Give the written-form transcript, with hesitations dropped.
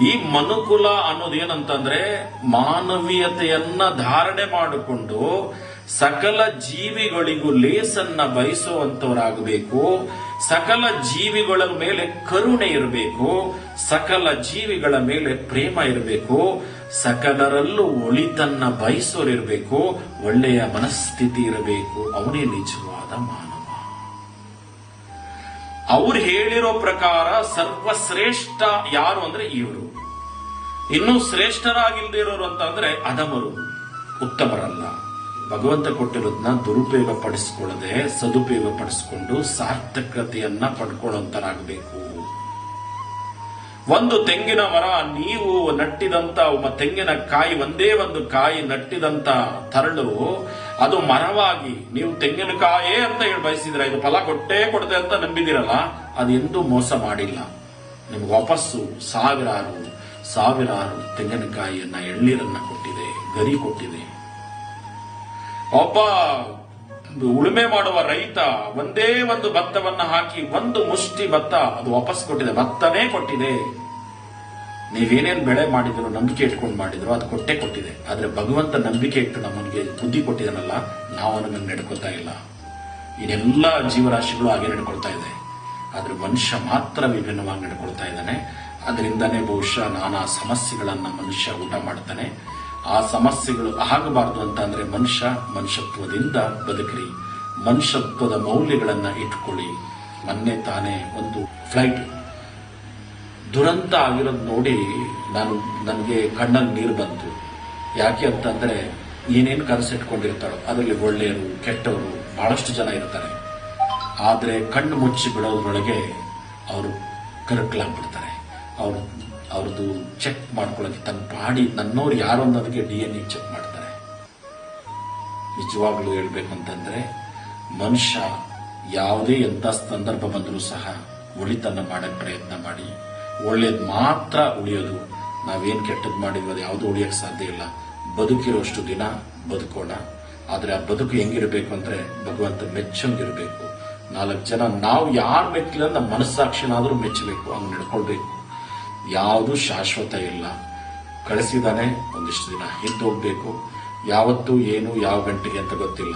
ಈ ಮನುಕುಲ ಅನ್ನೋದೇನಂತಂದ್ರೆ ಮಾನವೀಯತೆಯನ್ನ ಧಾರಣೆ ಮಾಡಿಕೊಂಡು ಸಕಲ ಜೀವಿಗಳಿಗೂ ಲೇಸನ್ನ ಬಯಸುವಂತವರಾಗಬೇಕು. ಸಕಲ ಜೀವಿಗಳ ಮೇಲೆ ಕರುಣೆ ಇರಬೇಕು. ಸಕಲ ಜೀವಿಗಳ ಮೇಲೆ ಪ್ರೇಮ ಇರಬೇಕು. ಸಕಲರಲ್ಲೂ ಒಳಿತನ್ನ ಬಯಸೋರಿರಬೇಕು. ಒಳ್ಳೆಯ ಮನಸ್ಥಿತಿ ಇರಬೇಕು. ಅವನೇ ನಿಜವಾದ ಮಾನವ. ಅವ್ರು ಹೇಳಿರೋ ಪ್ರಕಾರ ಸರ್ವಶ್ರೇಷ್ಠ ಯಾರು ಅಂದ್ರೆ ಇವರು. ಇನ್ನು ಶ್ರೇಷ್ಠರಾಗಿಲ್ದೇ ಇರೋರು ಅಂತ ಅಂದ್ರೆ ಅಧಮರು, ಉತ್ತಮರಲ್ಲ. ಭಗವಂತ ಕೊಟ್ಟಿರೋದನ್ನ ದುರುಪಯೋಗ ಪಡಿಸ್ಕೊಳ್ಳದೆ ಸದುಪಯೋಗ ಪಡಿಸ್ಕೊಂಡು ಸಾರ್ಥಕತೆಯನ್ನ ಪಡ್ಕೊಳ್ಳೋಂತರಾಗಬೇಕು. ಒಂದು ತೆಂಗಿನ ಮರ, ನೀವು ನಟ್ಟಿದಂತ ತೆಂಗಿನ ಕಾಯಿ, ಒಂದೇ ಒಂದು ಕಾಯಿ ನಟ್ಟಿದಂತ ತರಳು ಅದು ಮರವಾಗಿ ನೀವು ತೆಂಗಿನಕಾಯೇ ಅಂತ ಹೇಳಿ ಬಯಸಿದ್ರೆ ಇದು ಫಲ ಕೊಟ್ಟೇ ಕೊಡದೆ ಅಂತ ನಂಬಿದಿರಲ್ಲ, ಅದು ಎಂದೂ ಮೋಸ ಮಾಡಿಲ್ಲ. ನಿಮ್ಗೆ ವಾಪಸ್ಸು ಸಾವಿರಾರು ತೆಂಗಿನಕಾಯಿಯನ್ನ, ಎಳ್ನೀರನ್ನ ಕೊಟ್ಟಿದೆ, ಗರಿ ಕೊಟ್ಟಿದೆ. ಒಬ್ಬ ಉಳುಮೆ ಮಾಡುವ ರೈತ ಒಂದೇ ಒಂದು ಭತ್ತವನ್ನ ಹಾಕಿ ಒಂದು ಮುಷ್ಟಿ ಭತ್ತ ಅದು ವಾಪಸ್ ಕೊಟ್ಟಿದೆ, ಭತ್ತನೇ ಕೊಟ್ಟಿದೆ. ನೀವೇನೇನು ಬೆಳೆ ಮಾಡಿದ್ರು, ನಂಬಿಕೆ ಇಟ್ಕೊಂಡು ಮಾಡಿದ್ರು, ಅದು ಕೊಟ್ಟಿದೆ. ಆದ್ರೆ ಭಗವಂತ ನಂಬಿಕೆ ಇಟ್ಟು ನಮಗೆ ಬುದ್ಧಿ ಕೊಟ್ಟಿದ್ದಾನಲ್ಲ, ನಾವು ಅವನನ್ನು ನಡ್ಕೊತಾ ಇಲ್ಲ. ಇದೆಲ್ಲ ಜೀವರಾಶಿಗಳು ಹಾಗೆ ನಡ್ಕೊಳ್ತಾ ಇದೆ. ಆದ್ರೆ ಮನುಷ್ಯ ಮಾತ್ರ ವಿಭಿನ್ನವಾಗಿ ನಡ್ಕೊಳ್ತಾ ಇದ್ದಾನೆ. ಅದರಿಂದನೇ ಬಹುಶಃ ನಾನಾ ಸಮಸ್ಯೆಗಳನ್ನ ಮನುಷ್ಯ ಊಟ ಮಾಡ್ತಾನೆ. ಆ ಸಮಸ್ಯೆಗಳು ಆಗಬಾರದು ಅಂತ ಅಂದ್ರೆ ಮನುಷ್ಯತ್ವದಿಂದ ಬದುಕ್ರಿ, ಮನುಷ್ಯತ್ವದ ಮೌಲ್ಯಗಳನ್ನ ಇಟ್ಕೊಳ್ಳಿ. ಮೊನ್ನೆ ತಾನೇ ಒಂದು ಫ್ಲೈಟ್ ದುರಂತ ಆಗಿರೋದು ನೋಡಿ ನನಗೆ ಕಣ್ಣಲ್ಲಿ ನೀರು ಬಂತು. ಯಾಕೆ ಅಂತಂದ್ರೆ ಏನೇನು ಕನಸಿಟ್ಕೊಂಡಿರ್ತಾರೋ ಅದರಲ್ಲಿ ಒಳ್ಳೆಯವರು ಕೆಟ್ಟವರು ಬಹಳಷ್ಟು ಜನ ಇರ್ತಾರೆ. ಆದ್ರೆ ಕಣ್ಣು ಮುಚ್ಚಿ ಬಿಡೋದ್ರೊಳಗೆ ಅವರು ಕರಕಲಾಗ್ಬಿಡ್ತಾರೆ. ಅವ್ರದ್ದು ಚೆಕ್ ಮಾಡ್ಕೊಳ್ಳೋಕೆ ತನ್ನ ಬಾಡಿ ನನ್ನೋರು ಯಾರು ಅನ್ನೋದಕ್ಕೆ DNA ಚೆಕ್ ಮಾಡ್ತಾರೆ. ನಿಜವಾಗ್ಲೂ ಹೇಳ್ಬೇಕಂತಂದ್ರೆ ಮನುಷ್ಯ ಯಾವುದೇ ಎಂಥ ಸಂದರ್ಭ ಬಂದರೂ ಸಹ ಒಳಿತನ್ನ ಮಾಡಕ್ಕೆ ಪ್ರಯತ್ನ ಮಾಡಿ. ಒಳ್ಳೇದು ಮಾತ್ರ ಉಳಿಯೋದು. ನಾವೇನ್ ಕೆಟ್ಟದ್ದು ಮಾಡಿದ್ವಿ ಅದು ಯಾವುದು ಉಳಿಯಕ್ಕೆ ಸಾಧ್ಯ ಇಲ್ಲ. ಬದುಕಿರೋಷ್ಟು ದಿನ ಬದುಕೋಣ. ಆದ್ರೆ ಆ ಬದುಕು ಹೆಂಗಿರ್ಬೇಕು ಅಂದ್ರೆ ಭಗವಂತ ಮೆಚ್ಚಂಗಿರ್ಬೇಕು. 4 ಜನ ನಾವು ಯಾರು ಮೆಚ್ಚಿಲ್ಲ, ನಮ್ಮ ಮನಸ್ಸಾಕ್ಷಿನಾದ್ರೂ ಮೆಚ್ಚಬೇಕು, ಹಂಗ್ ನಡ್ಕೊಳ್ಬೇಕು. ಯಾವುದು ಶಾಶ್ವತ ಇಲ್ಲ. ಕಳಿಸಿದಾನೆ, ಒಂದಿಷ್ಟು ದಿನ ಹಿಂದೋಗ್ಬೇಕು. ಯಾವತ್ತು ಏನು ಯಾವ ಗಂಟೆಗೆ ಅಂತ ಗೊತ್ತಿಲ್ಲ.